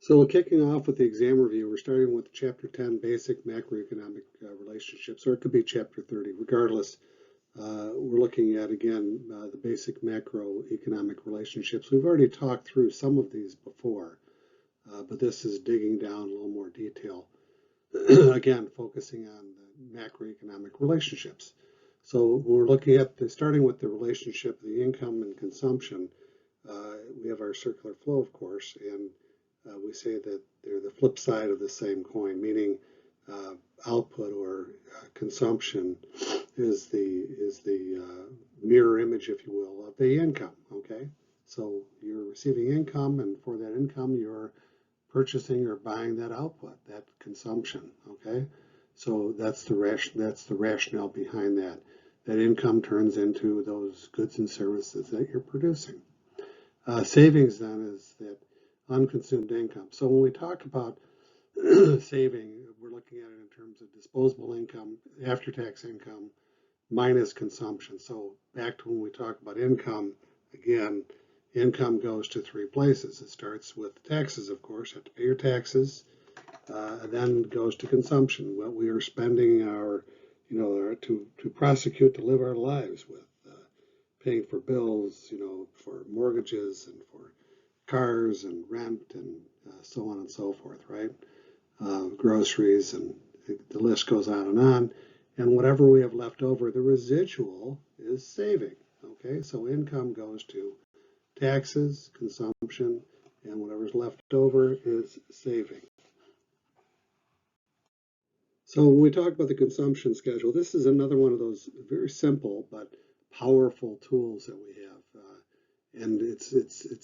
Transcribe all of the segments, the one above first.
So kicking off with the exam review, we're starting with Chapter 10, Basic Macroeconomic Relationships, or it could be Chapter 30. Regardless, we're looking at, again, the basic macroeconomic relationships. We've already talked through some of these before, but this is digging down a little more detail. Again, focusing on the macroeconomic relationships. So we're looking at, starting with the relationship of the income and consumption. We have our circular flow, of course, and we say that they're the flip side of the same coin, meaning output or consumption is the mirror image, if you will, of the income. Okay, so you're receiving income, and for that income, you're purchasing or buying that output, that consumption. Okay, so that's the rationale behind that. That income turns into those goods and services that you're producing. Savings then is that unconsumed income. So when we talk about saving, we're looking at it in terms of disposable income, after-tax income, minus consumption. So back to when we talk about income, again, income goes to three places. It starts with taxes, of course, you have to pay your taxes, then goes to consumption, what we are spending to prosecute, to live our lives with, paying for bills, for mortgages and for cars and rent and so on and so forth, right? Groceries, and the list goes on and on. And whatever we have left over, the residual is saving. Okay, so income goes to taxes, consumption, and whatever's left over is saving. So when we talk about the consumption schedule, this is another one of those very simple but powerful tools that we have. And it's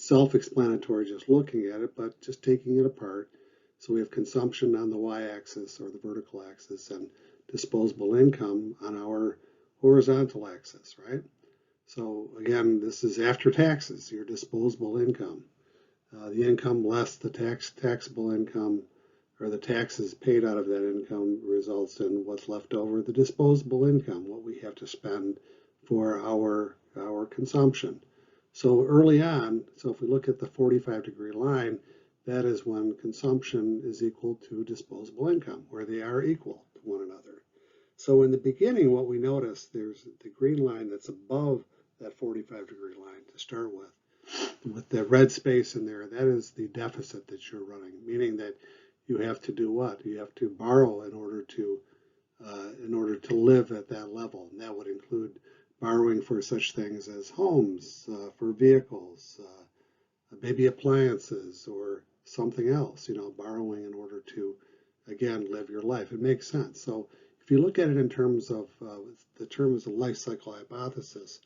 self-explanatory just looking at it, but just taking it apart. So we have consumption on the y-axis or the vertical axis, and disposable income on our horizontal axis, right? So again, this is after taxes, your disposable income. The income less the taxable income, or the taxes paid out of that income, results in what's left over, the disposable income, what we have to spend for our consumption. So early on, so if we look at the 45-degree line, that is when consumption is equal to disposable income, where they are equal to one another. So in the beginning, what we notice, there's the green line that's above that 45-degree line to start with the red space in there. That is the deficit that you're running, meaning that you have to do what? You have to borrow in order to live at that level, and that would include borrowing for such things as homes, for vehicles, maybe appliances or something else, borrowing in order to, again, live your life. It makes sense. So if you look at it in terms of, the term is a life cycle hypothesis,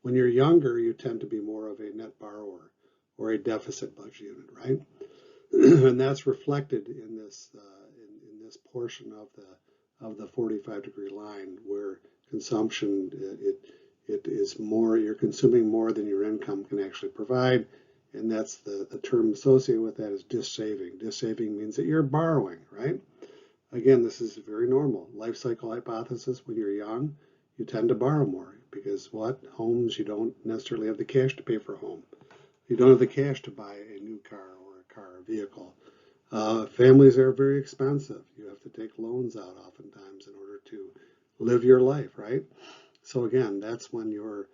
when you're younger, you tend to be more of a net borrower or a deficit budget unit, right? And that's reflected in this portion of the 45-degree line, where consumption, it is more, you're consuming more than your income can actually provide, and that's the term associated with that is dissaving. Dissaving means that you're borrowing, right? Again, this is very normal. Life cycle hypothesis, when you're young, you tend to borrow more because homes, you don't necessarily have the cash to pay for a home. You don't have the cash to buy a new car or a car or vehicle. Families are very expensive. You have to take loans out oftentimes in order to live your life, right? So again, that's when your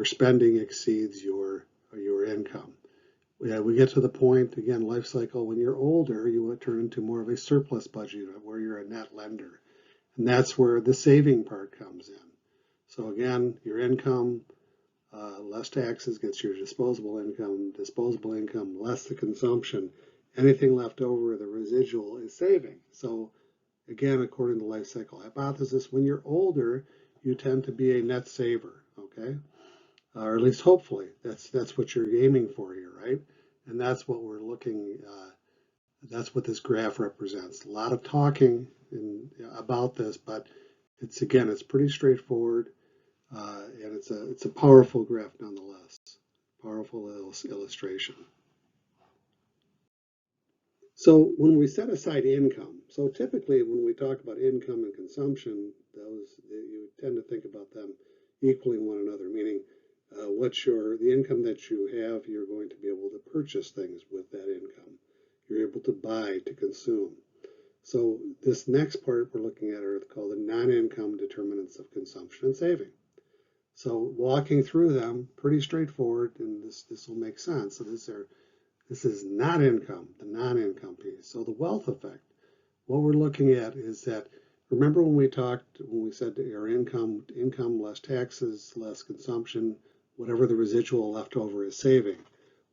spending exceeds your income. We get to the point, again, life cycle, when you're older, you would turn into more of a surplus budget unit where you're a net lender. And that's where the saving part comes in. So again, your income, less taxes gets your disposable income less the consumption. Anything left over, the residual, is saving. So again, according to the life cycle hypothesis, when you're older, you tend to be a net saver, okay? Or at least hopefully, that's what you're aiming for here, right? And that's what we're looking, that's what this graph represents. A lot of talking about this, but it's pretty straightforward, and it's a powerful graph nonetheless, powerful illustration. So when we set aside income, so typically when we talk about income and consumption, you tend to think about them equaling one another, meaning the income that you have, you're going to be able to purchase things with that income. You're able to buy, to consume. So this next part we're looking at are called the non-income determinants of consumption and saving. So walking through them, pretty straightforward, and this will make sense. So this is not income, the non-income piece. So the wealth effect, what we're looking at is that, remember when we said our income less taxes, less consumption, whatever the residual left over is saving.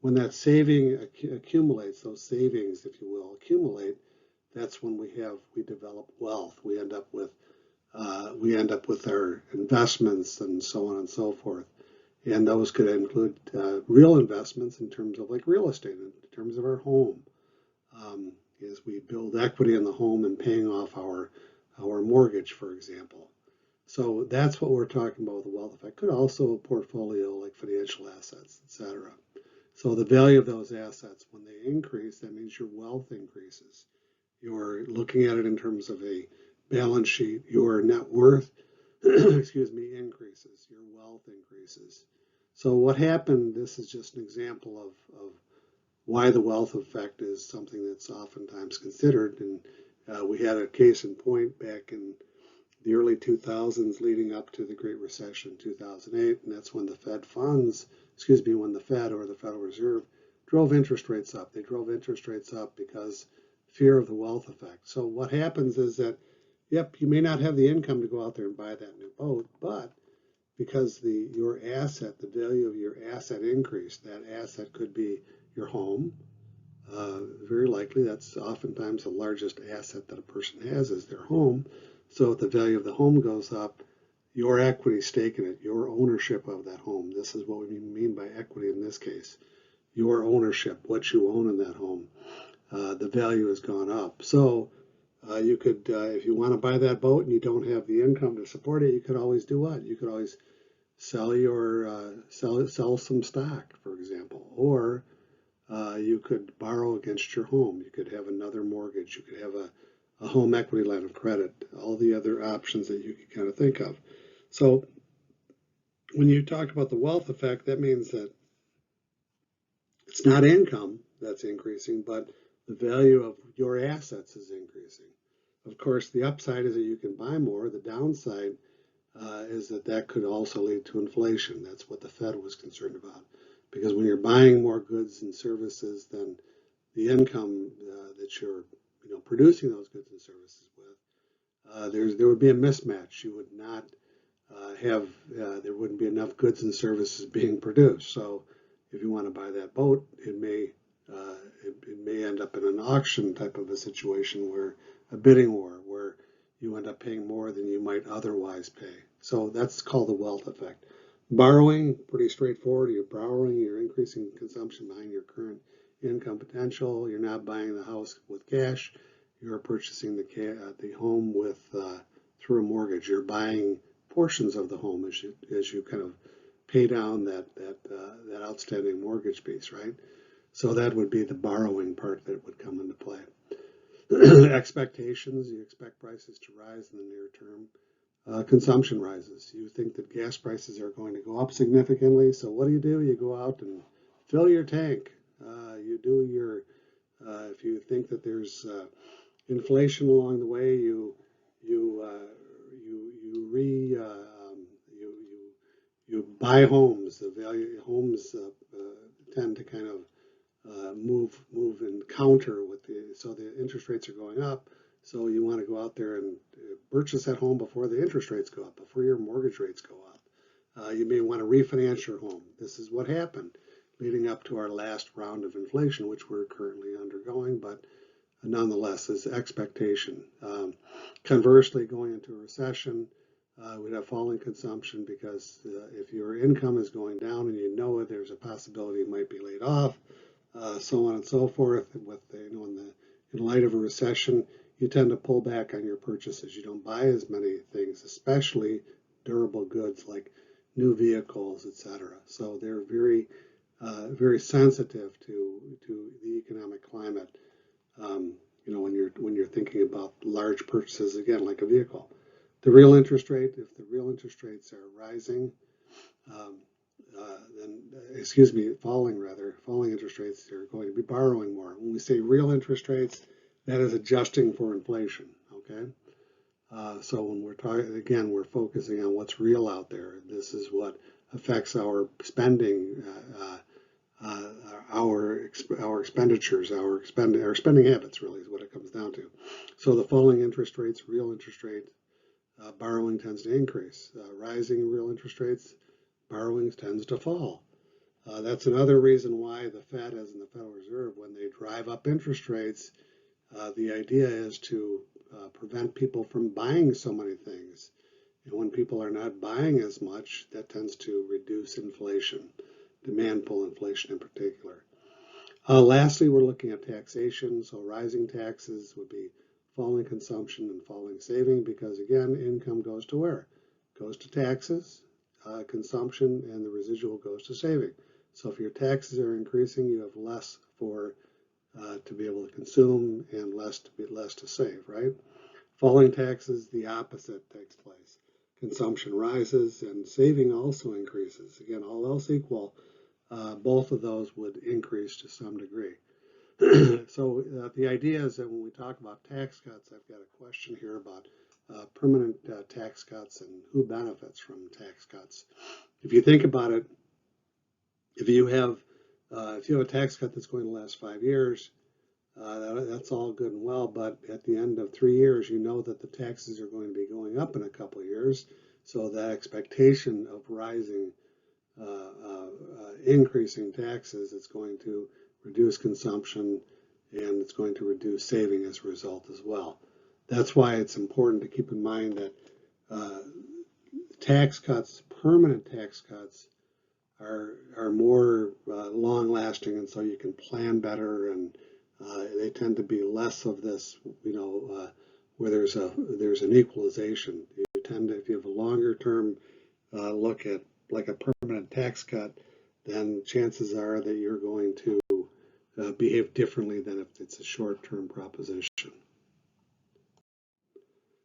When that saving accumulates, those savings, if you will, accumulate, that's when we develop wealth. We end up with our investments and so on and so forth. And those could include real investments in terms of like real estate, in terms of our home, as we build equity in the home and paying off our mortgage, for example. So that's what we're talking about with the wealth effect. Could also a portfolio like financial assets, etc. So the value of those assets, when they increase, that means your wealth increases. You're looking at it in terms of a balance sheet. Your net worth, excuse me, increases. Your wealth increases. So what happened, this is just an example of why the wealth effect is something that's oftentimes considered. And we had a case in point back in the early 2000s leading up to the Great Recession, 2008, and that's when the Fed when the Fed or the Federal Reserve drove interest rates up. They drove interest rates up because fear of the wealth effect. So what happens is that, yep, you may not have the income to go out there and buy that new boat, but because your asset, the value of your asset increased, that asset could be your home. Very likely, that's oftentimes the largest asset that a person has is their home. So if the value of the home goes up, your equity stake in it, your ownership of that home, this is what we mean by equity in this case, your ownership, what you own in that home, the value has gone up. So you could, if you want to buy that boat and you don't have the income to support it, you could always do what? You could always sell some stock, for example, or you could borrow against your home. You could have another mortgage. You could have a home equity line of credit, all the other options that you could kind of think of. So when you talk about the wealth effect, that means that it's not income that's increasing, but the value of your assets is increasing. Of course, the upside is that you can buy more. The downside is that could also lead to inflation. That's what the Fed was concerned about. Because when you're buying more goods and services than the income that you're producing those goods and services with, there would be a mismatch. You would not there wouldn't be enough goods and services being produced. So if you want to buy that boat, it may end up in an auction type of a situation, where a bidding war, where you end up paying more than you might otherwise pay. So that's called the wealth effect. Borrowing, pretty straightforward. You're borrowing, you're increasing consumption behind your current income potential. You're not buying the house with cash. You're purchasing the home through a mortgage. You're buying portions of the home as you kind of pay down that outstanding mortgage piece, right? So that would be the borrowing part that would come into play. Expectations, you expect prices to rise in the near term. Consumption rises. You think that gas prices are going to go up significantly, so what do? You go out and fill your tank. If you think that there's inflation along the way, you buy homes. The value of homes tend to kind of move and counter with so the interest rates are going up. So you want to go out there and purchase that home before the interest rates go up, before your mortgage rates go up. You may want to refinance your home. This is what happened leading up to our last round of inflation, which we're currently undergoing, but nonetheless is expectation. Conversely, going into a recession, we'd have falling consumption, because if your income is going down and you know it, there's a possibility you might be laid off, so on and so forth. In light of a recession, you tend to pull back on your purchases. You don't buy as many things, especially durable goods like new vehicles, etc. So they're very sensitive to the economic climate. When you're thinking about large purchases, again, like a vehicle. The real interest rate, if the real interest rates are rising, falling interest rates, they're going to be borrowing more. When we say real interest rates, that is adjusting for inflation, okay? So when we're talking, again, we're focusing on what's real out there. This is what affects our spending, uh, our expenditures, our spending habits, really, is what it comes down to. So the falling interest rates, real interest rates, borrowing tends to increase. Rising real interest rates, borrowing tends to fall. That's another reason why the Fed, as in the Federal Reserve, when they drive up interest rates, the idea is to prevent people from buying so many things. And when people are not buying as much, that tends to reduce inflation, demand pull inflation in particular. Lastly, we're looking at taxation. So rising taxes would be falling consumption and falling saving because, again, income goes to where? Goes to taxes, consumption, and the residual goes to saving. So if your taxes are increasing, you have less to be able to consume and less to save, right? Falling taxes, the opposite takes place. Consumption rises and saving also increases. Again, all else equal, both of those would increase to some degree. So the idea is that when we talk about tax cuts, I've got a question here about permanent tax cuts and who benefits from tax cuts. If you think about it, if you have a tax cut that's going to last 5 years, that's all good and well, but at the end of 3 years, you know that the taxes are going to be going up in a couple of years. So that expectation of rising, increasing taxes is going to reduce consumption and it's going to reduce saving as a result as well. That's why it's important to keep in mind that tax cuts, permanent tax cuts, are more long lasting, and so you can plan better, and they tend to be less of this, where there's an equalization. You tend to, if you have a longer term look at like a permanent tax cut, then chances are that you're going to behave differently than if it's a short term proposition.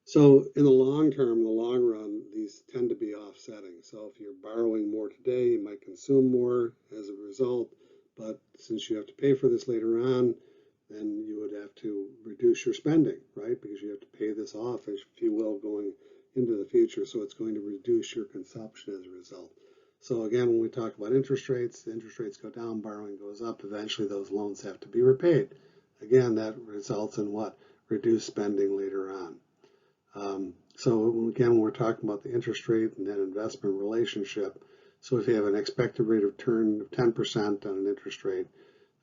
So in the long term, the long run, these tend to be offsetting. So if you're borrowing more today, you might consume more as a result. But since you have to pay for this later on, then you would have to reduce your spending, right? Because you have to pay this off, if you will, going into the future. So it's going to reduce your consumption as a result. So again, when we talk about interest rates, the interest rates go down, borrowing goes up. Eventually, those loans have to be repaid. Again, that results in what? Reduced spending later on. So again, when we're talking about the interest rate and that investment relationship, so if you have an expected rate of return of 10% on an interest rate,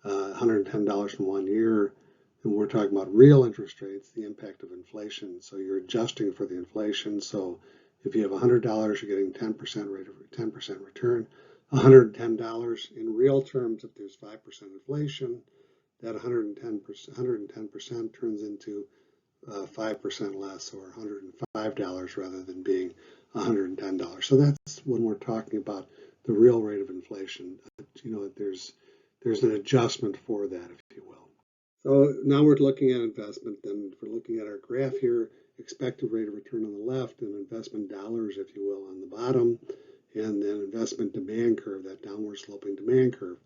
$110 in 1 year, and we're talking about real interest rates, the impact of inflation. So you're adjusting for the inflation. So if you have $100, you're getting 10% rate of 10% return. $110 in real terms, if there's 5% inflation, that 110% turns into 5% less, or $105 rather than being $110. So that's when we're talking about the real rate of inflation. There's an adjustment for that, if you will. So now we're looking at investment, and we're looking at our graph here, expected rate of return on the left and investment dollars, if you will, on the bottom, and then investment demand curve, that downward sloping demand curve.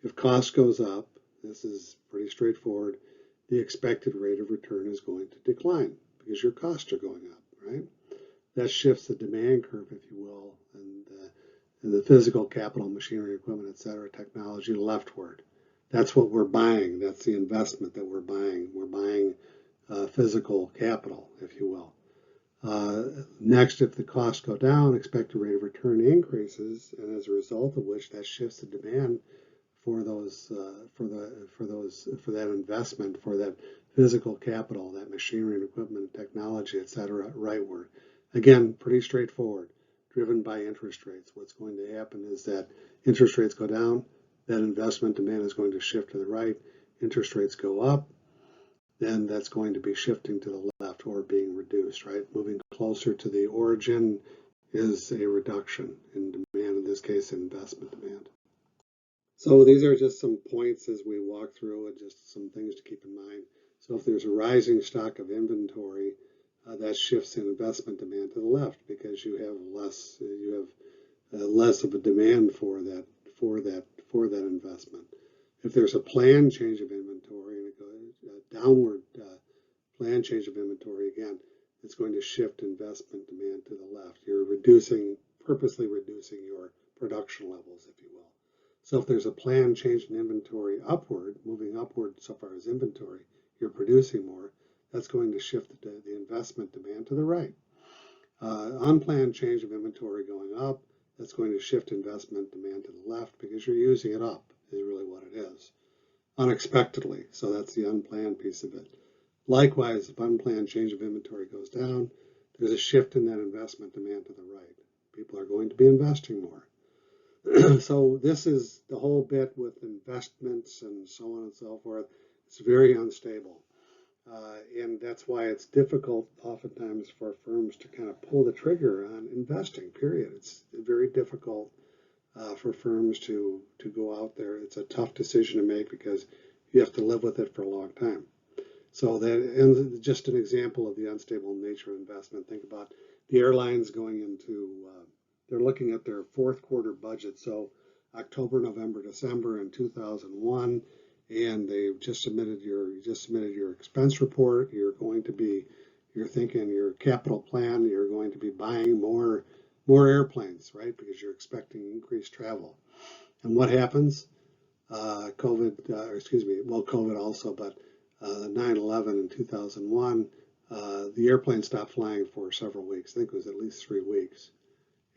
If cost goes up, this is pretty straightforward, the expected rate of return is going to decline because your costs are going up, right? That shifts the demand curve, if you will, and the physical capital, machinery, equipment, et cetera, technology leftward. That's what we're buying. That's the investment that we're buying. We're buying physical capital, if you will. Next, if the costs go down, expected rate of return increases, and as a result of which, that shifts the demand for that investment, for that physical capital, that machinery and equipment, technology, et cetera, rightward. Again, pretty straightforward, driven by interest rates. What's going to happen is that interest rates go down, that investment demand is going to shift to the right. Interest rates go up, then that's going to be shifting to the left or being reduced, right? Moving closer to the origin is a reduction in demand, in this case, investment demand. So these are just some points as we walk through, and just some things to keep in mind. So if there's a rising stock of inventory, that shifts in investment demand to the left because you have less of a demand for that investment. If there's a planned change of inventory and it goes a downward planned change of inventory, again, it's going to shift investment demand to the left. You're purposely reducing your production levels, if you will. So if there's a planned change in inventory upward, moving upward so far as inventory, you're producing more, that's going to shift the investment demand to the right. Unplanned change of inventory going up, that's going to shift investment demand to the left because you're using it up, is really what it is. Unexpectedly, so that's the unplanned piece of it. Likewise, if unplanned change of inventory goes down, there's a shift in that investment demand to the right. People are going to be investing more. So this is the whole bit with investments and so on and so forth. It's very unstable. And that's why it's difficult oftentimes for firms to kind of pull the trigger on investing, period. It's very difficult for firms to go out there. It's a tough decision to make because you have to live with it for a long time. So that, and just an example of the unstable nature of investment. Think about the airlines going into, they're looking at their fourth quarter budget. So October, November, December in 2001, and they've just submitted your expense report. You're thinking your capital plan. You're going to be buying more airplanes, right? Because you're expecting increased travel. And what happens? COVID also, but 9/11 in 2001, the airplane stopped flying for several weeks. I think it was at least 3 weeks.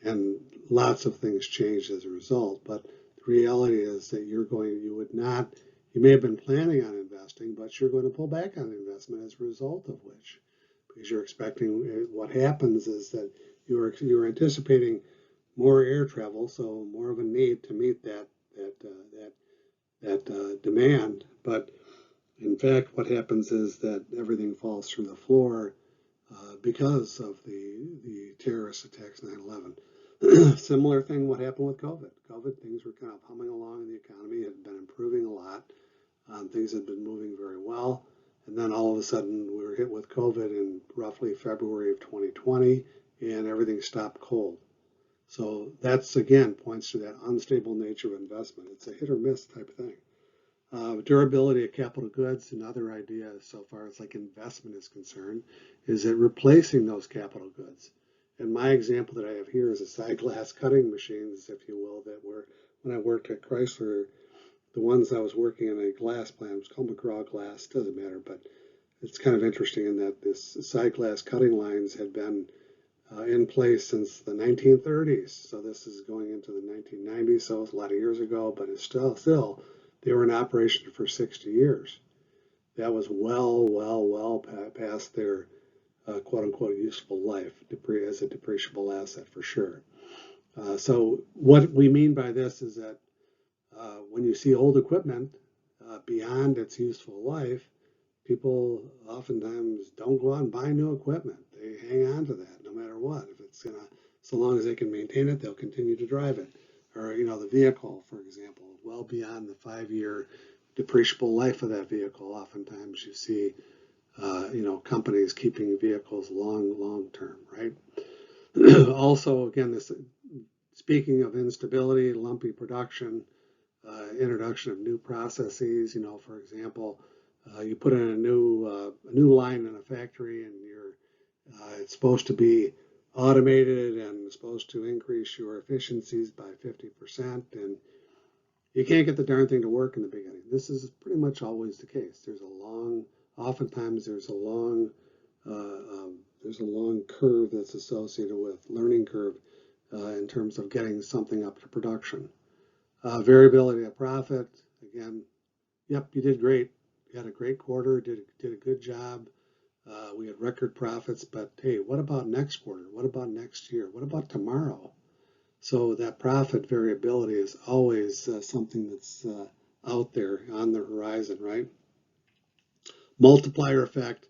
And lots of things changed as a result. But the reality is that you may have been planning on investing, but you're going to pull back on investment as a result of which, because you're expecting, what happens is that you're anticipating more air travel, so more of a need to meet that demand. But in fact, what happens is that everything falls through the floor because of the terrorist attacks, 9/11. Similar thing, what happened with COVID. COVID, things were kind of humming along in the economy, had been improving a lot. Things had been moving very well. And then all of a sudden, we were hit with COVID in roughly February of 2020, and everything stopped cold. So that's, again, points to that unstable nature of investment. It's a hit or miss type of thing. Durability of capital goods, another idea so far as like investment is concerned, is that replacing those capital goods. And my example that I have here is a side glass cutting machines, if you will, that were, when I worked at Chrysler, the ones I was working in a glass plant, it was called McGraw Glass, doesn't matter, but it's kind of interesting in that this side glass cutting lines had been in place since the 1930s. So this is going into the 1990s, so it's a lot of years ago, but it's still they were in operation for 60 years. That was well past their quote unquote useful life as a depreciable asset for sure. So what we mean by this is that when you see old equipment beyond its useful life, people oftentimes don't go out and buy new equipment. They hang on to that no matter what. If it's gonna, so long as they can maintain it, they'll continue to drive it. Or, the vehicle, for example, well beyond the 5-year depreciable life of that vehicle. Oftentimes you see, companies keeping vehicles long term, right? Also, again, speaking of instability, lumpy production, introduction of new processes, for example, you put in a new line in a factory and it's supposed to be automated and supposed to increase your efficiencies by 50%, and you can't get the darn thing to work in the beginning. This is pretty much always the case. Oftentimes there's a long curve that's associated with learning curve in terms of getting something up to production. Variability of profit, again, yep, you did great. You had a great quarter, did a good job. We had record profits, but hey, what about next quarter? What about next year? What about tomorrow? So that profit variability is always something that's out there on the horizon, right? Multiplier effect,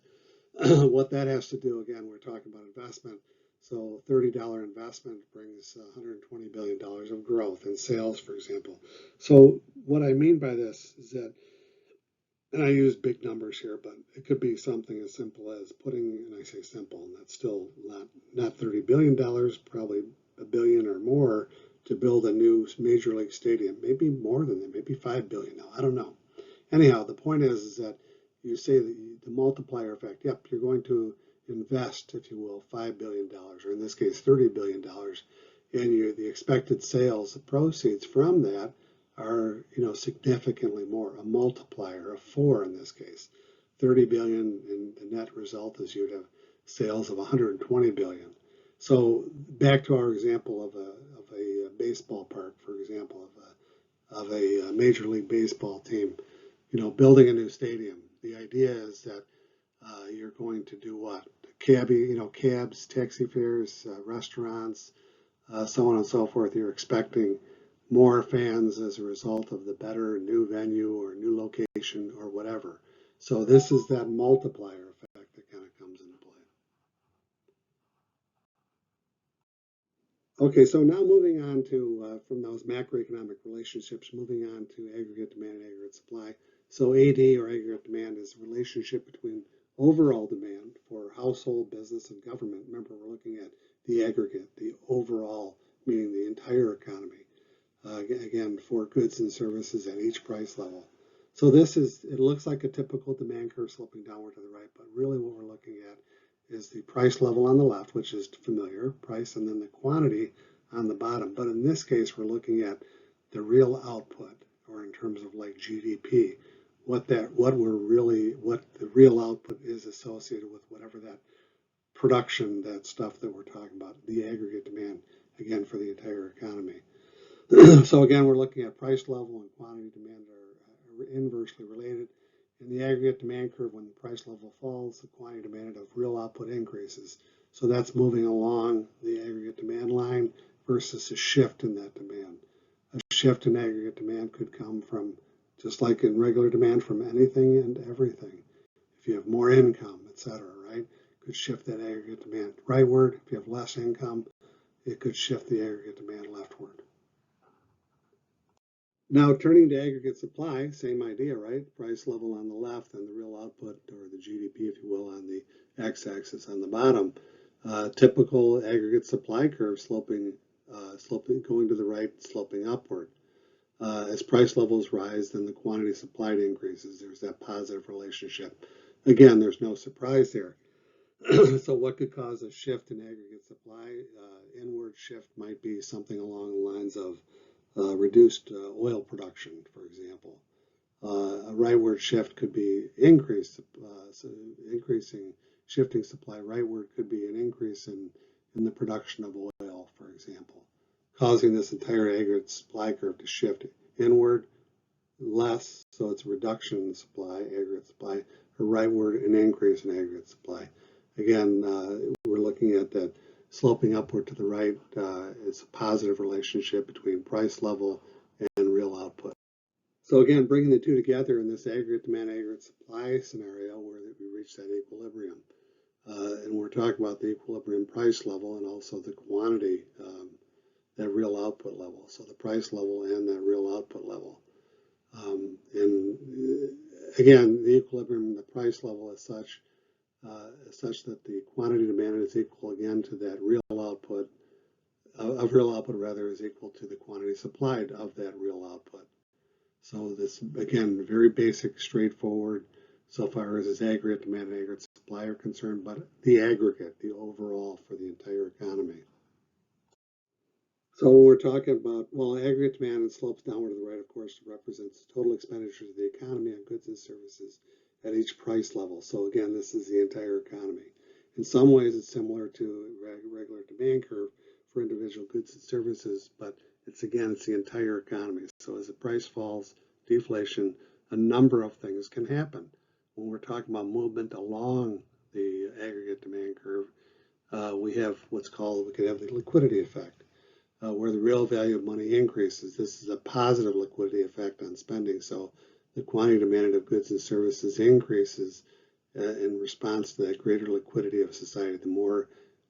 what that has to do, again, we're talking about investment. So $30 investment brings $120 billion of growth in sales, for example. So what I mean by this is that, and I use big numbers here, but it could be something as simple as putting, and I say simple, and that's still not $30 billion, probably $1 billion or more to build a new major league stadium, maybe more than that, maybe 5 billion now, I don't know. Anyhow, the point is that you say that the multiplier effect, yep, you're going to invest, if you will, $5 billion, or in this case, $30 billion, and the expected sales, the proceeds from that are, significantly more, a multiplier of 4 in this case. 30 billion, and the net result is you'd have sales of 120 billion. So back to our example of a baseball park, for example, of a Major League Baseball team, building a new stadium. The idea is that you're going to do what? Cabs, taxi fares, restaurants, so on and so forth. You're expecting more fans as a result of the better new venue or new location or whatever. So this is that multiplier effect that kind of comes into play. Okay, so now moving on to, from those macroeconomic relationships, moving on to aggregate demand and aggregate supply. So AD, or aggregate demand, is the relationship between overall demand for household, business, and government. Remember, we're looking at the aggregate, the overall, meaning the entire economy. Again, for goods and services at each price level. So it looks like a typical demand curve sloping downward to the right, but really what we're looking at is the price level on the left, which is familiar, price, and then the quantity on the bottom. But in this case, we're looking at the real output, or in terms of like GDP, what the real output is associated with whatever that production, that stuff that we're talking about, the aggregate demand, again, for the entire economy. So again, we're looking at price level and quantity demand are inversely related. In the aggregate demand curve, when the price level falls, the quantity demanded of real output increases. So that's moving along the aggregate demand line versus a shift in that demand. A shift in aggregate demand could come from, just like in regular demand, from anything and everything. If you have more income, etc., right, could shift that aggregate demand rightward. If you have less income, it could shift the aggregate demand leftward. Now, turning to aggregate supply, same idea, right? Price level on the left and the real output, or the GDP, if you will, on the x-axis on the bottom. Typical aggregate supply curve sloping, going to the right, sloping upward. As price levels rise, then the quantity supplied increases. There's that positive relationship. Again, there's no surprise there. So what could cause a shift in aggregate supply? Inward shift might be something along the lines of reduced oil production, for example. A rightward shift could be shifting supply rightward could be an increase in the production of oil, for example, causing this entire aggregate supply curve to shift inward less, so it's a reduction in supply, aggregate supply, or rightward, an increase in aggregate supply. Again, we're looking at that sloping upward to the right. It's a positive relationship between price level and real output. So again, bringing the two together in this aggregate demand, aggregate supply scenario where we reach that equilibrium. And we're talking about the equilibrium price level and also the quantity, that real output level. So the price level and that real output level. And again, the equilibrium, the price level is such that the quantity demanded is equal again to that real output, is equal to the quantity supplied of that real output. So this, again, very basic, straightforward, so far as aggregate demand and aggregate supply are concerned, but the aggregate, the overall for the entire economy. So we're talking about, well, aggregate demand and slopes downward to the right, of course, represents total expenditures of the economy on goods and services at each price level. So again, this is the entire economy. In some ways, it's similar to a regular demand curve for individual goods and services, but it's the entire economy. So as the price falls, deflation, a number of things can happen. When we're talking about movement along the aggregate demand curve, we could have the liquidity effect. Where the real value of money increases. This is a positive liquidity effect on spending. So the quantity demanded of goods and services increases in response to that greater liquidity of society. The more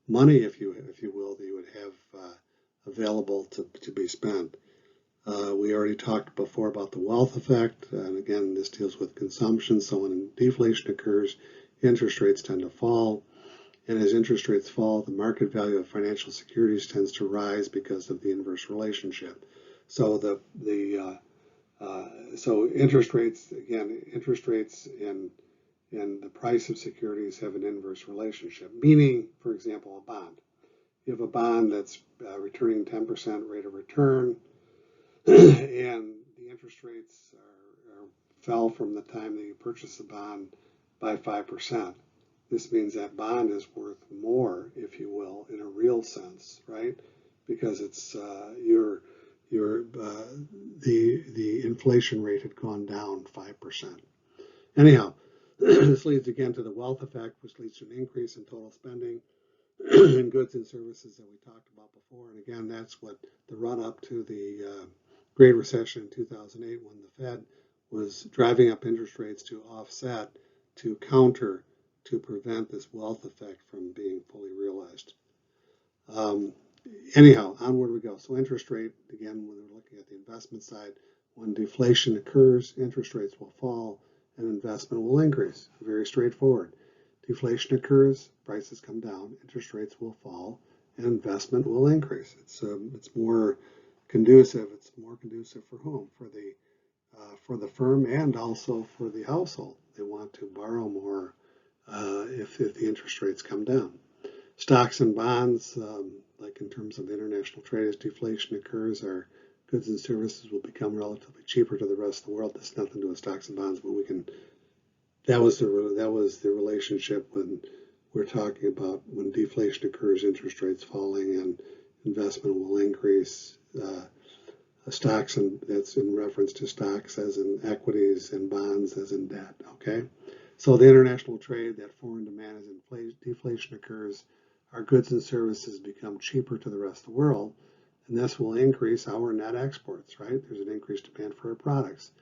money, if you will, that you would have available to be spent. We already talked before about the wealth effect, and again, this deals with consumption. So when deflation occurs, interest rates tend to fall. And as interest rates fall, the market value of financial securities tends to rise because of the inverse relationship. So so interest rates, again, interest rates and the price of securities have an inverse relationship, meaning, for example, a bond. You have a bond that's returning 10% rate of return, and the interest rates fell from the time that you purchase the bond by 5%. This means that bond is worth more, if you will, in a real sense, right? Because it's the inflation rate had gone down 5%. Anyhow, this leads again to the wealth effect, which leads to an increase in total spending in goods and services that we talked about before. And again, that's what the run up to the Great Recession in 2008, when the Fed was driving up interest rates to offset, to counter, to prevent this wealth effect from being fully realized. Anyhow, onward we go. So interest rate, again, when we're looking at the investment side, when deflation occurs, interest rates will fall and investment will increase. Very straightforward. Deflation occurs, prices come down, interest rates will fall, and investment will increase. It's more conducive. It's more conducive for whom? For the firm and also for the household. They want to borrow more if the interest rates come down. Stocks and bonds, like in terms of international trade, as deflation occurs, our goods and services will become relatively cheaper to the rest of the world. That's nothing to do with stocks and bonds, but that was the relationship when we're talking about when deflation occurs, interest rates falling, and investment will increase. Stocks, and that's in reference to stocks as in equities, and bonds as in debt. Okay, so the international trade, that foreign demand as deflation occurs, our goods and services become cheaper to the rest of the world, and this will increase our net exports. Right, there's an increased demand for our products,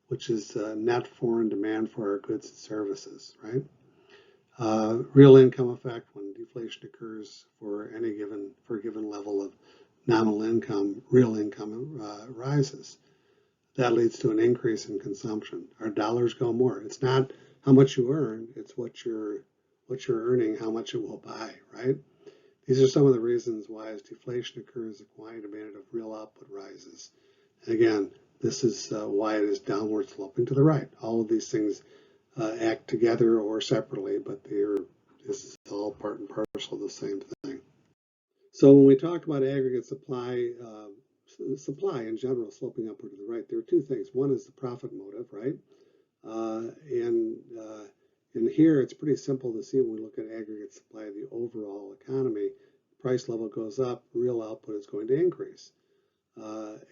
which is net foreign demand for our goods and services. Right, real income effect, when deflation occurs for a given level of nominal income, real income rises. That leads to an increase in consumption. Our dollars go more. It's not how much you earn, it's what you're earning, how much it will buy, right? These are some of the reasons why as deflation occurs, the quantity demanded of real output rises. And again, this is why it is downward sloping to the right. All of these things act together or separately, but this is all part and parcel of the same thing. So when we talk about aggregate supply, supply in general sloping upward to the right, there are two things. One is the profit motive, right? And here it's pretty simple to see when we look at aggregate supply of the overall economy. Price level goes up, real output is going to increase.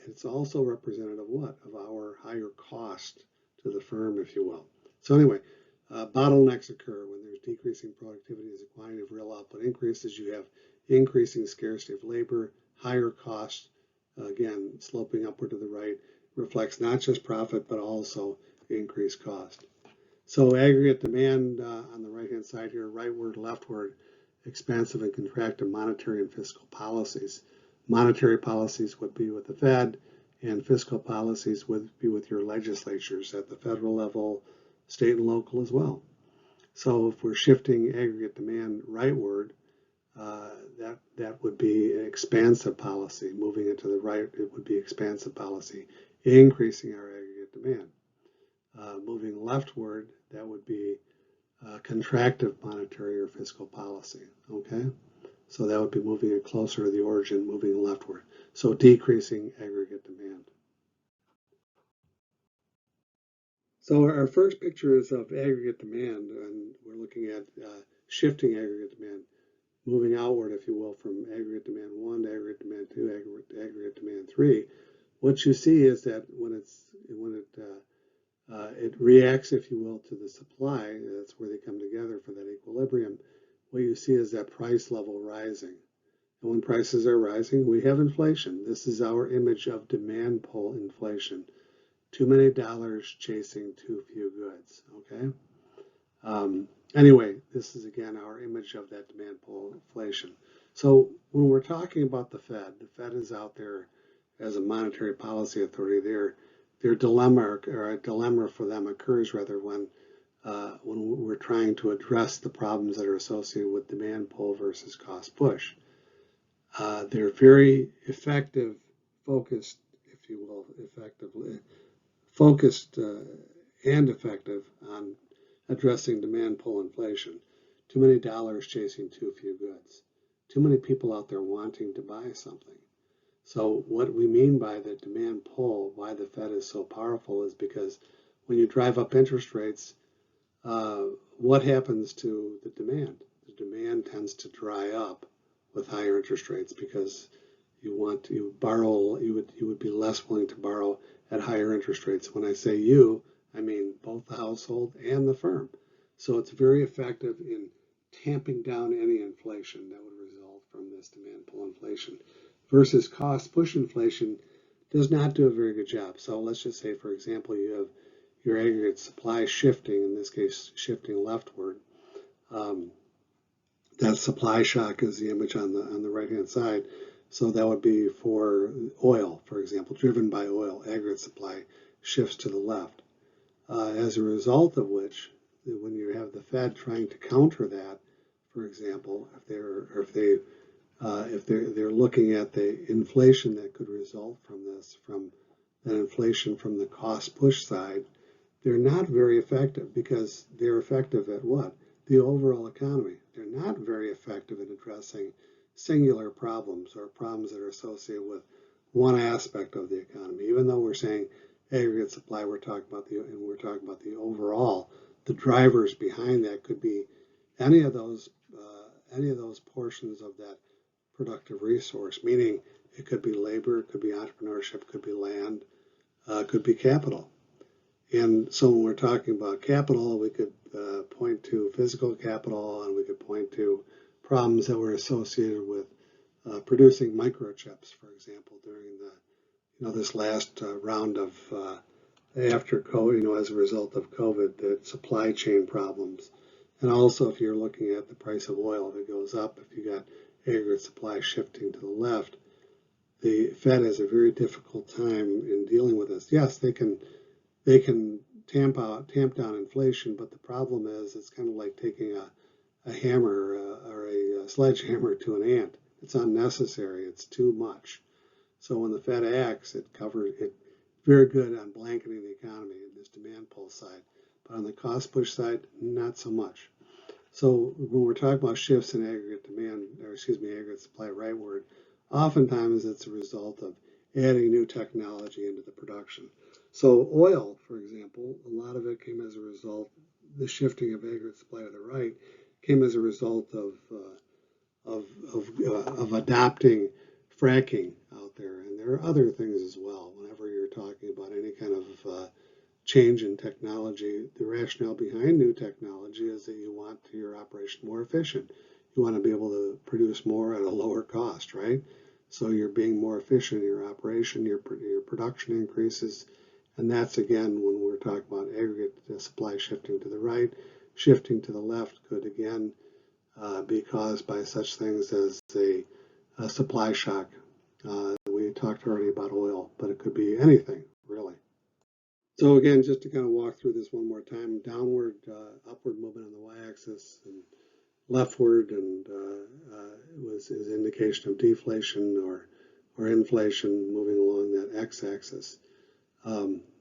It's also representative of what? Of our higher cost to the firm, if you will. So anyway, bottlenecks occur when there's decreasing productivity as the quantity of real output increases. You have increasing scarcity of labor, higher cost, again, sloping upward to the right, reflects not just profit, but also increased cost. So aggregate demand on the right-hand side here, rightward, leftward, expansive and contractive monetary and fiscal policies. Monetary policies would be with the Fed, and fiscal policies would be with your legislatures at the federal level, state and local as well. So if we're shifting aggregate demand rightward, that would be an expansive policy. Moving it to the right, it would be expansive policy, increasing our aggregate demand. Moving leftward, that would be contractive monetary or fiscal policy. Okay, so that would be moving it closer to the origin, moving leftward. So decreasing aggregate demand. So our first picture is of aggregate demand, and we're looking at shifting aggregate demand, moving outward, if you will, from aggregate demand 1 to aggregate demand 2 to aggregate demand 3. What you see is that when it reacts, if you will, to the supply, that's where they come together for that equilibrium, what you see is that price level rising. And when prices are rising, we have inflation. This is our image of demand pull inflation. Too many dollars chasing too few goods, okay? Anyway, this is again our image of that demand pull inflation. So when we're talking about the Fed is out there as a monetary policy authority. Their dilemma, or a dilemma for them, occurs rather when when we're trying to address the problems that are associated with demand pull versus cost push. They're very effective, focused, if you will, focused and effective on addressing demand pull inflation. Too many dollars chasing too few goods. Too many people out there wanting to buy something. So what we mean by the demand pull, why the Fed is so powerful, is because when you drive up interest rates, what happens to the demand? The demand tends to dry up with higher interest rates because you would be less willing to borrow at higher interest rates. When I say you, I mean both the household and the firm. So it's very effective in tamping down any inflation that would result from this demand pull inflation versus cost push inflation does not do a very good job. So let's just say, for example, you have your aggregate supply shifting, in this case, shifting leftward. That supply shock is the image on the right-hand side. So that would be for oil, for example, driven by oil, aggregate supply shifts to the left. As a result of which, when you have the Fed trying to counter that, for example, if they're looking at the inflation that could result from this, from that inflation from the cost push side, they're not very effective because they're effective at what? The overall economy. They're not very effective in addressing singular problems or problems that are associated with one aspect of the economy. Even though we're saying aggregate supply, we're talking about the overall. The drivers behind that could be any of those portions of that productive resource, meaning it could be labor, it could be entrepreneurship, it could be land, it could be capital. And so when we're talking about capital, we could point to physical capital, and we could point to problems that were associated with producing microchips, for example, during this last round of after COVID, as a result of COVID, the supply chain problems. And also, if you're looking at the price of oil, if it goes up, if you got aggregate supply shifting to the left, the Fed has a very difficult time in dealing with this. Yes, they can tamp down inflation, but the problem is it's kind of like taking a hammer or a sledgehammer to an ant. It's unnecessary. It's too much. So when the Fed acts, it very good on blanketing the economy in this demand pull side, but on the cost push side, not so much. So when we're talking about shifts in aggregate aggregate supply rightward, oftentimes it's a result of adding new technology into the production. So oil, for example, a lot of it came as a result, the shifting of aggregate supply to the right came as a result of adopting fracking out there. And there are other things as well. Whenever you're talking about any kind of change in technology, the rationale behind new technology is that you want your operation more efficient. You want to be able to produce more at a lower cost, right? So you're being more efficient in your operation, your production increases, and that's again when we're talking about aggregate supply shifting to the right, shifting to the left could again be caused by such things as a supply shock. We talked already about oil, but it could be anything really. So again, just to kind of walk through this one more time, downward, upward movement on the y-axis, and leftward, and is an indication of deflation or inflation moving along that x-axis.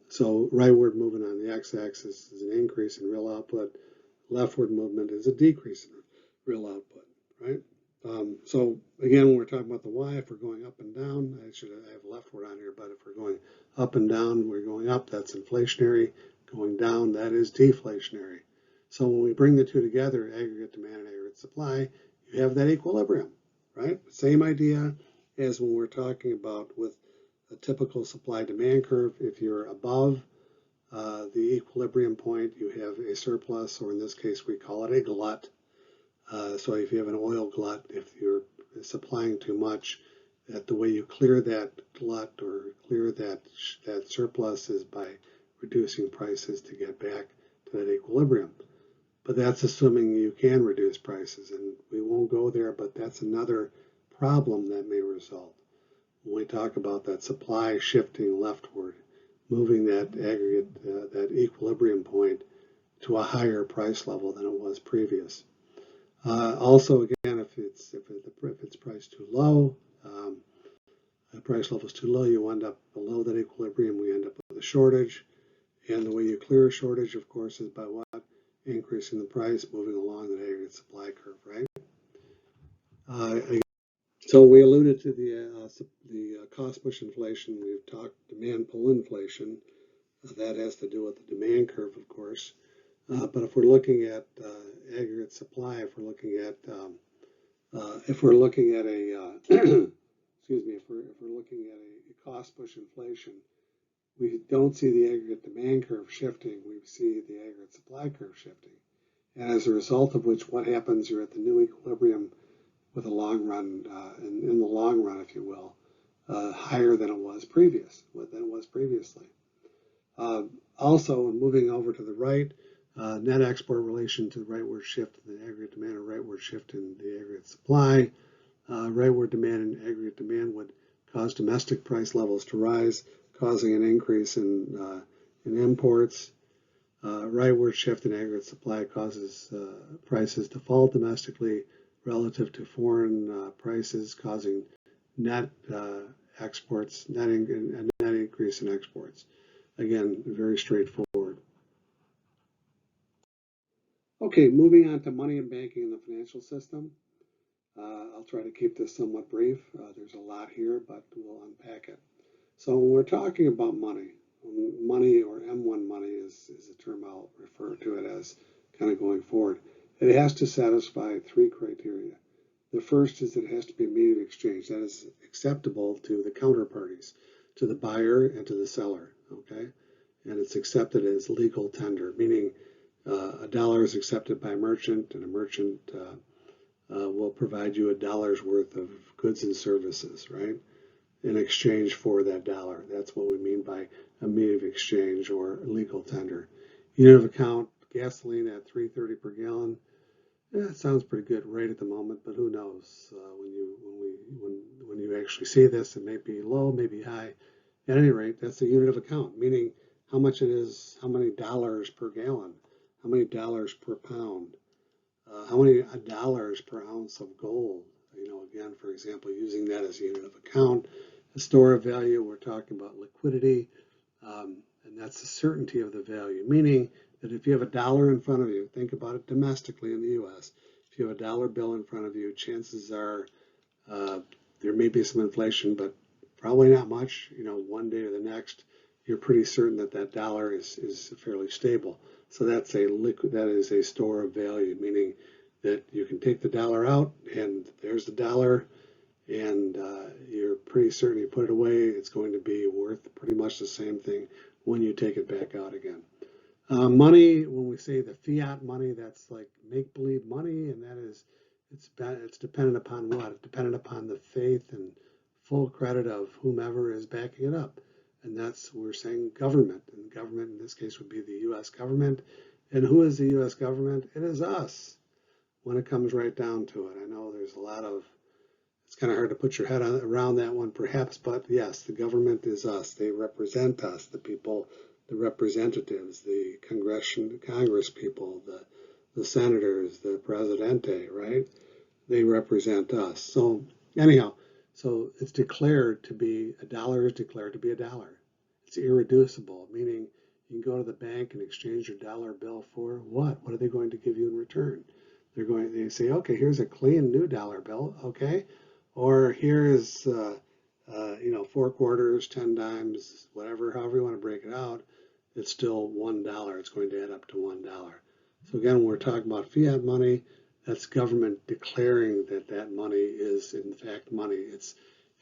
So rightward movement on the x-axis is an increase in real output. Leftward movement is a decrease in real output, right? So again, when we're talking about the y, if we're going up and down, I have leftward on here, but if we're going up and down, we're going up, that's inflationary. Going down, that is deflationary. So when we bring the two together, aggregate demand and aggregate supply, you have that equilibrium, right? Same idea as when we're talking about with a typical supply-demand curve. If you're above the equilibrium point, you have a surplus, or in this case, we call it a glut. So if you have an oil glut, if you're supplying too much, that the way you clear that glut or clear that surplus is by reducing prices to get back to that equilibrium. But that's assuming you can reduce prices, and we won't go there, but that's another problem that may result. When we talk about that supply shifting leftward, moving that aggregate, that equilibrium point to a higher price level than it was previous. Also, again, if it's priced too low, the price level is too low, you end up below that equilibrium. We end up with a shortage, and the way you clear a shortage, of course, is by what? Increasing the price, moving along the aggregate supply curve, right? So we alluded to the cost push inflation. We've talked demand pull inflation. That has to do with the demand curve, of course. But if we're looking at aggregate supply, if we're looking at a excuse me, if we're looking at a cost push inflation, we don't see the aggregate demand curve shifting. We see the aggregate supply curve shifting, and as a result of which, what happens? You're at the new equilibrium with a long run, in the long run, if you will, higher than it was previously. Also, moving over to the right, net export relation to the rightward shift in the aggregate demand or rightward shift in the aggregate supply. Rightward demand and aggregate demand would cause domestic price levels to rise, causing an increase in imports. Rightward shift in aggregate supply causes prices to fall domestically relative to foreign prices, causing net exports, a net increase in exports. Again, very straightforward. Okay, moving on to money and banking in the financial system. I'll try to keep this somewhat brief. There's a lot here, but we'll unpack it. So when we're talking about money or M1 money is a term I'll refer to it as kind of going forward. It has to satisfy three criteria. The first is that it has to be a medium of exchange that is acceptable to the counterparties, to the buyer and to the seller, okay? And it's accepted as legal tender, meaning a dollar is accepted by a merchant, and a merchant will provide you $1 worth of goods and services, right? In exchange for that dollar. That's what we mean by a medium of exchange or legal tender. Unit of account, gasoline at $3.30 per gallon. Yeah, it sounds pretty good right at the moment, but who knows? When you actually see this, it may be low, maybe high. At any rate, that's a unit of account, meaning how much it is, how many dollars per gallon, how many dollars per pound, how many dollars per ounce of gold. You know, again, for example, using that as a unit of account. A store of value, we're talking about liquidity, and that's the certainty of the value, meaning that if you have a dollar in front of you, think about it domestically in the U.S. If you have a dollar bill in front of you, chances are there may be some inflation, but probably not much. You know, one day or the next, you're pretty certain that that dollar is fairly stable. So that is a store of value, meaning that you can take the dollar out and there's the dollar, and you're pretty certain you put it away, it's going to be worth pretty much the same thing when you take it back out again. Money, when we say the fiat money, that's like make-believe money, and that is, it's dependent upon what? It's dependent upon the faith and full credit of whomever is backing it up. And that's, we're saying government, and government in this case would be the U.S. government. And who is the U.S. government? It is us when it comes right down to it. I know there's a lot of, it's kind of hard to put your head around that one perhaps, but yes, the government is us. They represent us, the people, the representatives, the Congress people, the senators, the presidente, right? They represent us. So anyhow, so it's declared to be, a dollar is declared to be a dollar. It's irreducible, meaning you can go to the bank and exchange your dollar bill for what? What are they going to give you in return? They say, okay, here's a clean new dollar bill, okay? Or here's, 4 quarters, 10 dimes, whatever, however you want to break it out, it's still $1. It's going to add up to $1. So again, when we're talking about fiat money, that's government declaring that that money is in fact money.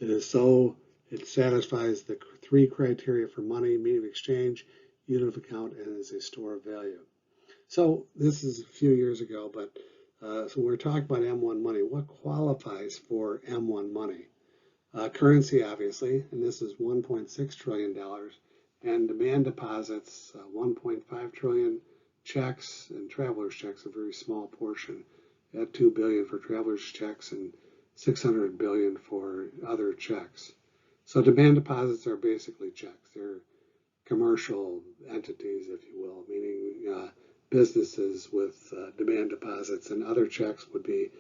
It satisfies the three criteria for money: medium of exchange, unit of account, and is a store of value. So this is a few years ago, but so we're talking about M1 money. What qualifies for M1 money? Currency, obviously, and this is $1.6 trillion, and demand deposits, 1.5 trillion, checks and traveler's checks, a very small portion, at 2 billion for traveler's checks and 600 billion for other checks. So demand deposits are basically checks. They're commercial entities, if you will, meaning businesses with demand deposits, and other checks would be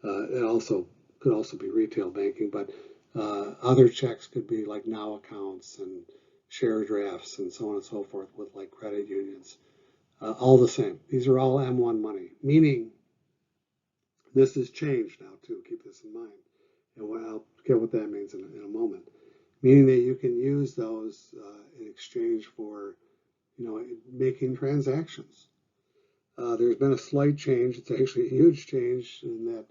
it also could also be retail banking, but other checks could be like now accounts and share drafts and so on and so forth with like credit unions. All the same, these are all M1 money, meaning this has changed now too. Keep this in mind, and I'll get what that means in a moment. Meaning that you can use those in exchange for, making transactions. There's been a slight change. It's actually a huge change in that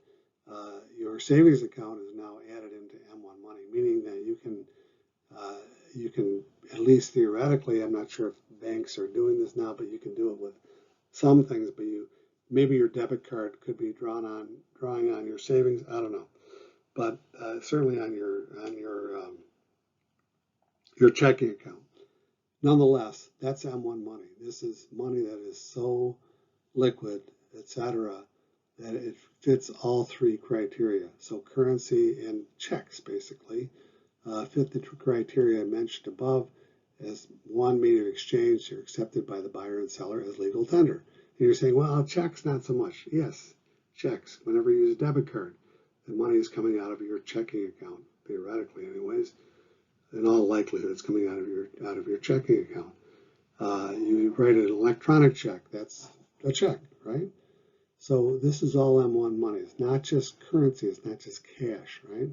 your savings account is now added into M1 Money, meaning that you can at least theoretically, I'm not sure if banks are doing this now, but you can do it with some things. But maybe your debit card could be drawing on your savings. I don't know, but certainly on your checking account. Nonetheless, that's M1 money. This is money that is so liquid, etc., that it fits all three criteria. So currency and checks basically fit the criteria I mentioned above as one medium of exchange. You're accepted by the buyer and seller as legal tender. And you're saying, well, checks not so much. Yes, checks. Whenever you use a debit card, the money is coming out of your checking account, theoretically anyways. In all likelihood, it's coming out of your checking account. You write an electronic check. That's a check, right? So this is all M1 money. It's not just currency. It's not just cash, right?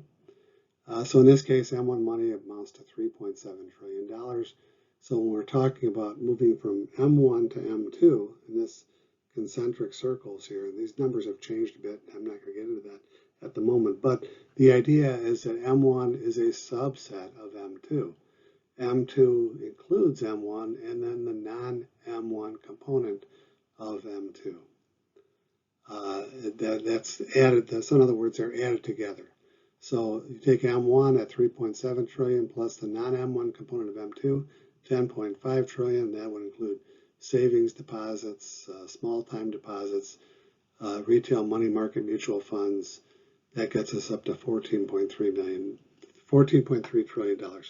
So in this case, M1 money amounts to $3.7 trillion. So when we're talking about moving from M1 to M2 in this concentric circles here, and these numbers have changed a bit. I'm not going to get into that at the moment, but the idea is that M1 is a subset of M2. M2 includes M1 and then the non-M1 component of M2. That's added. So in other words, they're added together. So you take M1 at 3.7 trillion plus the non-M1 component of M2, 10.5 trillion. That would include savings deposits, small time deposits, retail money market mutual funds. That gets us up to $14.3 trillion.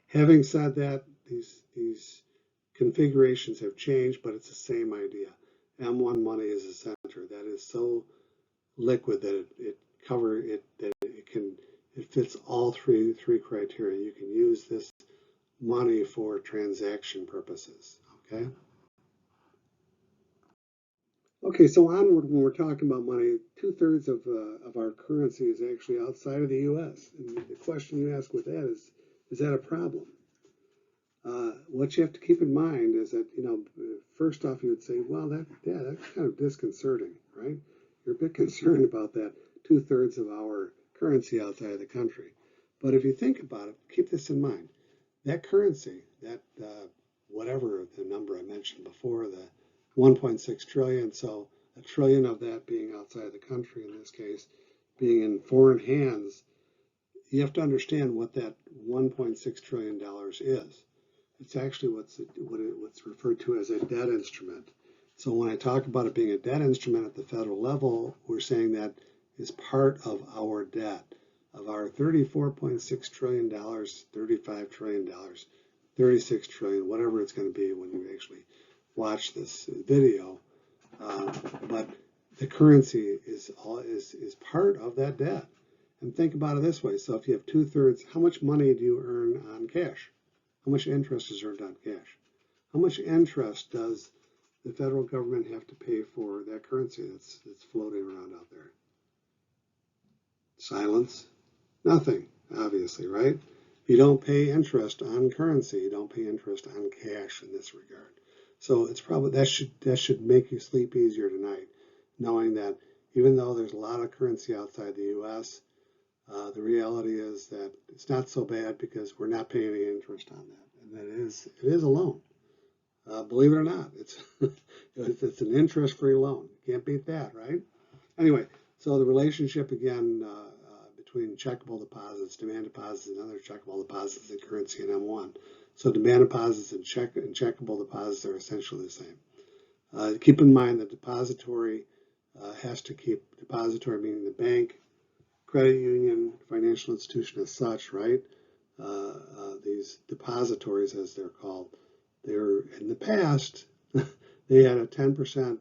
Having said that, these configurations have changed, but it's the same idea. M1 money is a center that is so liquid that it fits all three criteria. You can use this money for transaction purposes. Okay. Okay, so onward, when we're talking about money, 2/3 of our currency is actually outside of the U.S. And the question you ask with that is that a problem? What you have to keep in mind is that, first off, you would say, well, that's kind of disconcerting, right? You're a bit concerned about that 2/3 of our currency outside of the country. But if you think about it, keep this in mind. That currency, that whatever the number I mentioned before, the 1.6 trillion, so a trillion of that being outside of the country, in this case, being in foreign hands, you have to understand what that $1.6 trillion is. It's actually what's referred to as a debt instrument. So when I talk about it being a debt instrument at the federal level, we're saying that is part of our debt, of our $34.6 trillion, $35 trillion, $36 trillion, whatever it's going to be when you actually watch this video. But the currency is part of that debt. And think about it this way. So if you have 2/3, how much money do you earn on cash? How much interest is earned on cash? How much interest does the federal government have to pay for that currency that's floating around out there? Silence. Nothing, obviously, right? You don't pay interest on currency. You don't pay interest on cash in this regard. So it's probably that should make you sleep easier tonight, knowing that even though there's a lot of currency outside the U.S., the reality is that it's not so bad because we're not paying any interest on that, and that it is a loan. Believe it or not, it's an interest-free loan. Can't beat that, right? Anyway, so the relationship again between checkable deposits, demand deposits, and other checkable deposits in currency and M1. So demand deposits and checkable deposits are essentially the same. Keep in mind that depository has to keep depository, meaning the bank, credit union, financial institution as such, right? These depositories, as they're called, they're in the past, they had a 10%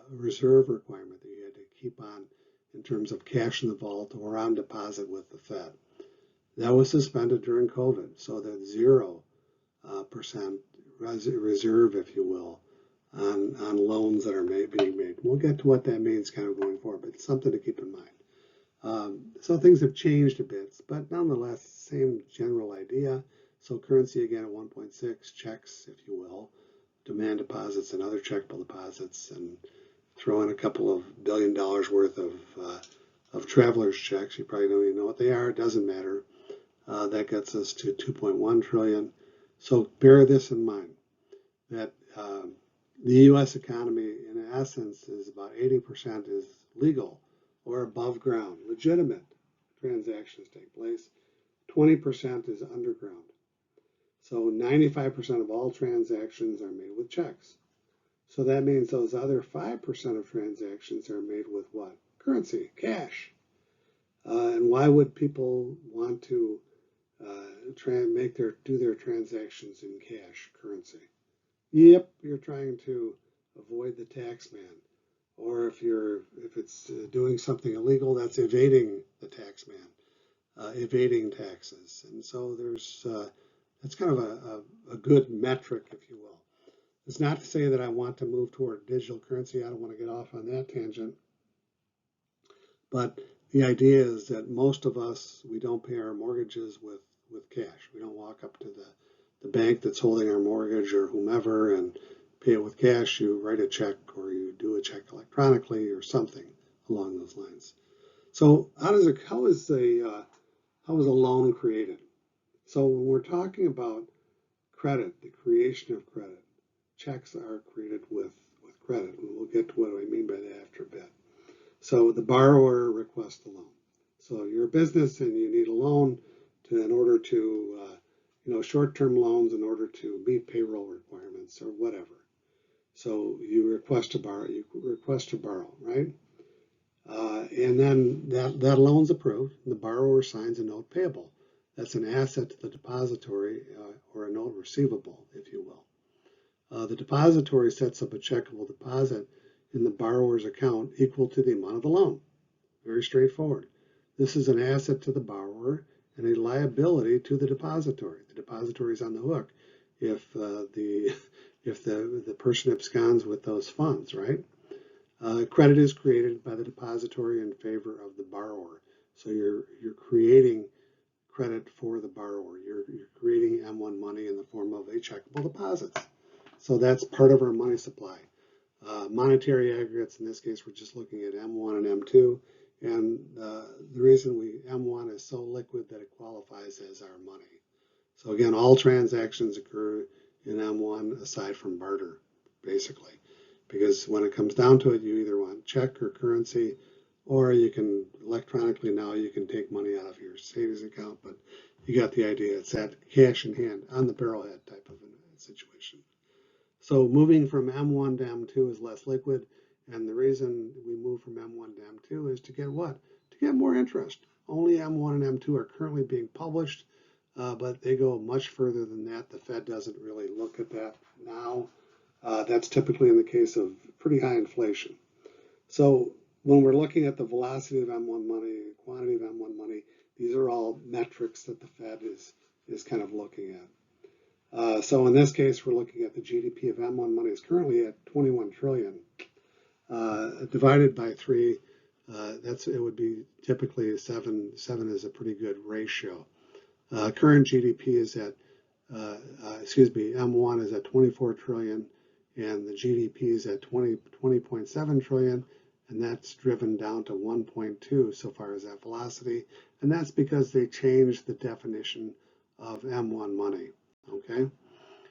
reserve requirement that you had to keep on in terms of cash in the vault or on deposit with the Fed. That was suspended during COVID, so that 0% reserve, if you will, on loans that are being made. We'll get to what that means kind of going forward, but it's something to keep in mind. So things have changed a bit, but nonetheless, same general idea. So currency again at 1.6, checks, if you will, demand deposits and other checkable deposits, and throw in a couple of $1 billion worth of traveler's checks. You probably don't even know what they are. It doesn't matter. That gets us to 2.1 trillion. So bear this in mind, that the U.S. economy, in essence, is about 80% is legal or above ground, legitimate transactions take place. 20% is underground. So 95% of all transactions are made with checks. So that means those other 5% of transactions are made with what? Currency, cash. And why would people want to do their transactions in cash, currency? Yep, you're trying to avoid the tax man. Or if it's doing something illegal, that's evading the tax man, evading taxes. And so that's kind of a good metric, if you will. It's not to say that I want to move toward digital currency. I don't want to get off on that tangent. But the idea is that most of us, we don't pay our mortgages with cash. We don't walk up to the bank that's holding our mortgage or whomever and pay it with cash. You write a check or you do a check electronically or something along those lines. So how is a loan created? So when we're talking about credit, the creation of credit, checks are created with credit. We'll get to what I mean by that after a bit. So the borrower requests the loan. So you're a business and you need a loan in order to, short-term loans in order to meet payroll requirements or whatever. So you request to borrow, right? And then that loan's approved. And the borrower signs a note payable. That's an asset to the depository or a note receivable, if you will. The depository sets up a checkable deposit in the borrower's account equal to the amount of the loan. Very straightforward. This is an asset to the borrower and a liability to the depository. The depository is on the hook if the person absconds with those funds, right? Credit is created by the depository in favor of the borrower. So you're creating credit for the borrower. You're creating M1 money in the form of a checkable deposits. So that's part of our money supply. Monetary aggregates, in this case, we're just looking at M1 and M2. And the reason M1 is so liquid that it qualifies as our money. So again, all transactions occur in M1 aside from barter, basically. Because when it comes down to it, you either want check or currency, or you can electronically now you can take money out of your savings account, but you got the idea. It's that cash in hand on the barrelhead type of a situation. So moving from M1 to M2 is less liquid, and the reason we move from M1 to M2 is to get what? To get more interest. Only M1 and M2 are currently being published, but they go much further than that. The Fed doesn't really look at that now. That's typically in the case of pretty high inflation. So when we're looking at the velocity of M1 money, quantity of M1 money, these are all metrics that the Fed is kind of looking at. So in this case, we're looking at the GDP of M1 money is currently at 21 trillion. Divided by 3, it would be typically 7. 7 is a pretty good ratio. Current GDP is at, M1 is at 24 trillion, and the GDP is at 20.7 trillion, and that's driven down to 1.2 so far as that velocity, and that's because they changed the definition of M1 money. Okay,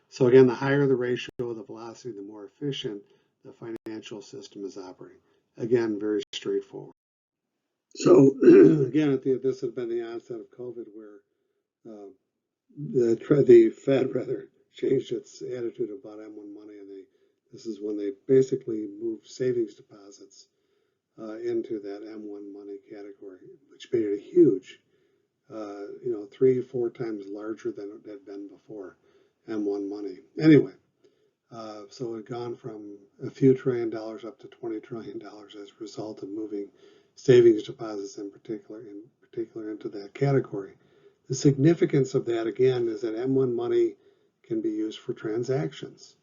so again, the higher the ratio of the velocity, the more efficient the financial system is operating. Again, very straightforward. So again, this has been the onset of COVID, where the Fed changed its attitude about M1 money, and this is when they basically moved savings deposits into that M1 money category, which made it a huge, 3-4 times larger than it had been before M1 money. Anyway, So it had gone from a few $1 trillion up to $20 trillion as a result of moving savings deposits in particular into that category. The significance of that, again, is that M1 money can be used for transactions,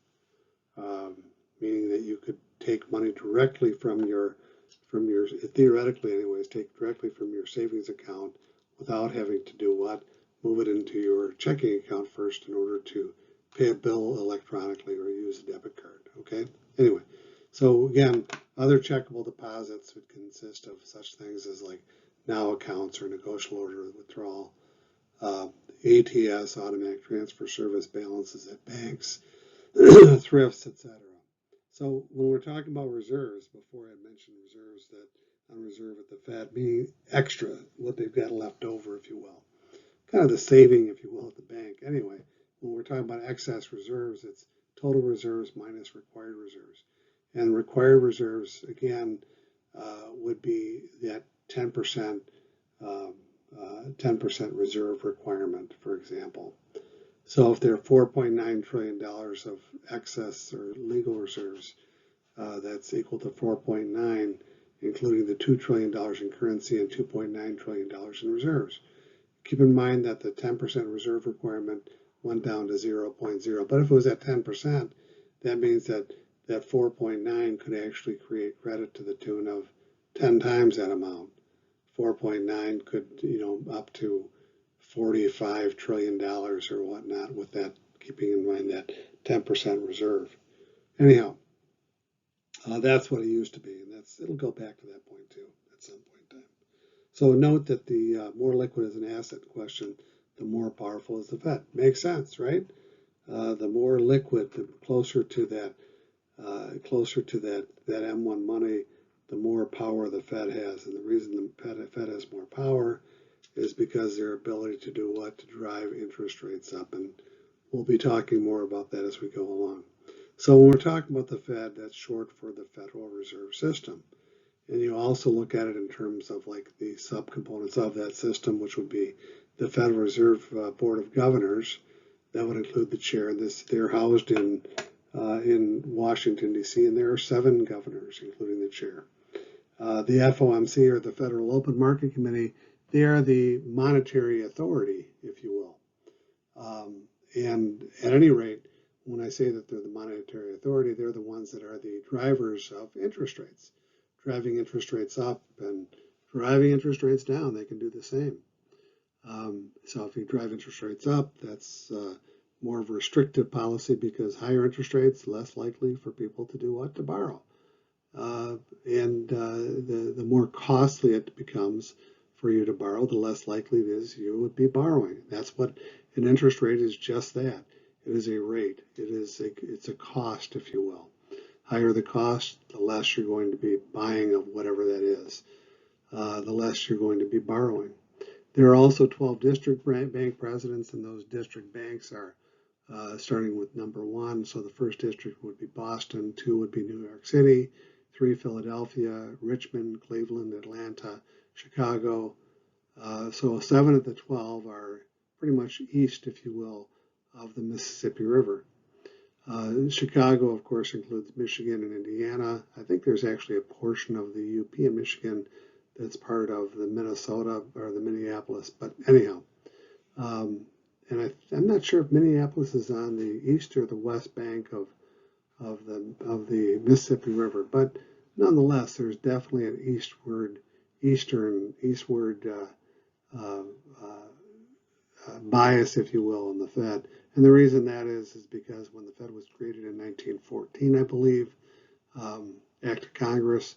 meaning that you could take money directly from your, theoretically anyways, take directly from your savings account without having to do what? Move it into your checking account first in order to pay a bill electronically or use a debit card, okay? Anyway, so again, other checkable deposits would consist of such things as like now accounts or negotiable order withdrawal, ATS, automatic transfer service balances at banks, thrifts, etc. So when we're talking about reserves, before I mentioned reserves that on reserve at the Fed, meaning extra, what they've got left over, if you will, kind of the saving, if you will, at the bank. Anyway, when we're talking about excess reserves, it's total reserves minus required reserves. And required reserves, again, would be that 10% 10% reserve requirement, for example. So if there are $4.9 trillion of excess or legal reserves, that's equal to 4.9, including the $2 trillion in currency and $2.9 trillion in reserves. Keep in mind that the 10% reserve requirement went down to 0.0, but if it was at 10%, that means that that 4.9 could actually create credit to the tune of 10 times that amount. 4.9 could, up to $45 trillion or whatnot with that, keeping in mind that 10% reserve. Anyhow, that's what it used to be, and it'll go back to that point too at some point in time. So note that the more liquid is an asset question, the more powerful is the Fed. Makes sense, right? The more liquid, the closer to that M1 money, the more power the Fed has. And the reason the Fed has more power is because their ability to do what? To drive interest rates up. And we'll be talking more about that as we go along. So when we're talking about the Fed, that's short for the Federal Reserve System. And you also look at it in terms of like the subcomponents of that system, which would be the Federal Reserve Board of Governors. That would include the chair. They're housed in Washington, D.C., and there are 7 governors, including the chair. The FOMC, or the Federal Open Market Committee, they are the monetary authority, if you will. And at any rate, when I say that they're the monetary authority, they're the ones that are the drivers of interest rates, driving interest rates up and driving interest rates down. They can do the same. So if you drive interest rates up, that's more of a restrictive policy, because higher interest rates, less likely for people to do what? To borrow. And the more costly it becomes for you to borrow, the less likely it is you would be borrowing. That's what an interest rate is, just that. It is a rate. It's a cost, if you will. Higher the cost, the less you're going to be buying of whatever that is. The less you're going to be borrowing. There are also 12 district bank presidents, and those district banks are starting with number 1. So the first district would be Boston, 2 would be New York City, 3 Philadelphia, Richmond, Cleveland, Atlanta, Chicago. So 7 of the 12 are pretty much east, if you will, of the Mississippi River. Chicago, of course, includes Michigan and Indiana. I think there's actually a portion of the UP in Michigan that's part of the Minnesota or the Minneapolis, but anyhow. And I'm not sure if Minneapolis is on the east or the west bank of the Mississippi River, but nonetheless, there's definitely an eastward bias, if you will, in the Fed. And the reason that is because when the Fed was created in 1914, I believe, Act of Congress,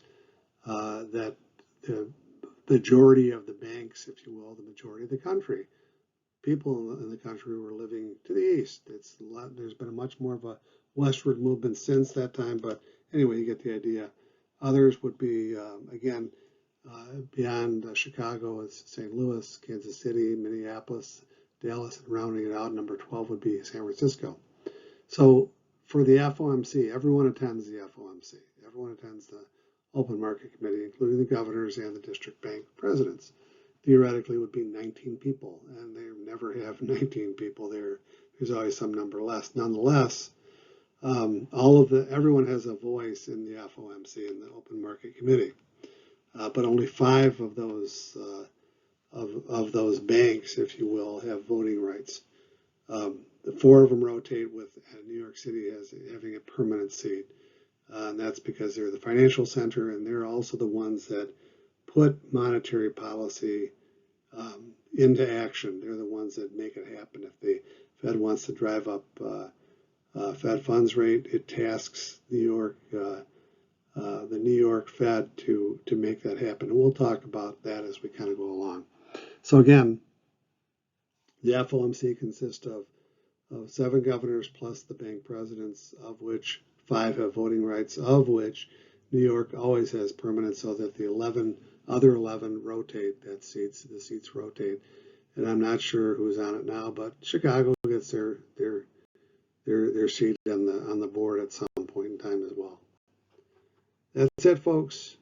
that the majority of the banks, if you will, the majority of the country, people in the country were living to the east. There's been a much more of a westward movement since that time, but anyway, you get the idea. Others would be, again, beyond Chicago, it's St. Louis, Kansas City, Minneapolis, Dallas, and rounding it out, number 12 would be San Francisco. So for the FOMC, everyone attends the FOMC. Everyone attends the Open Market Committee, including the governors and the district bank presidents. Theoretically, it would be 19 people, and they never have 19 people there. There's always some number less. Nonetheless, Everyone has a voice in the FOMC and the Open Market Committee, but only 5 of those banks, if you will, have voting rights. The 4 of them rotate, with New York City having a permanent seat. And that's because they're the financial center, and they're also the ones that put monetary policy into action. They're the ones that make it happen. If the Fed wants to drive up Fed funds rate, it tasks the New York Fed to make that happen. And we'll talk about that as we kind of go along. So again, the FOMC consists of 7 governors plus the bank presidents, of which 5 have voting rights, of which New York always has permanent, so that the other 11 rotate. The seats rotate, and I'm not sure who's on it now, but Chicago gets their seat on the board at some point in time as well. That's it, folks.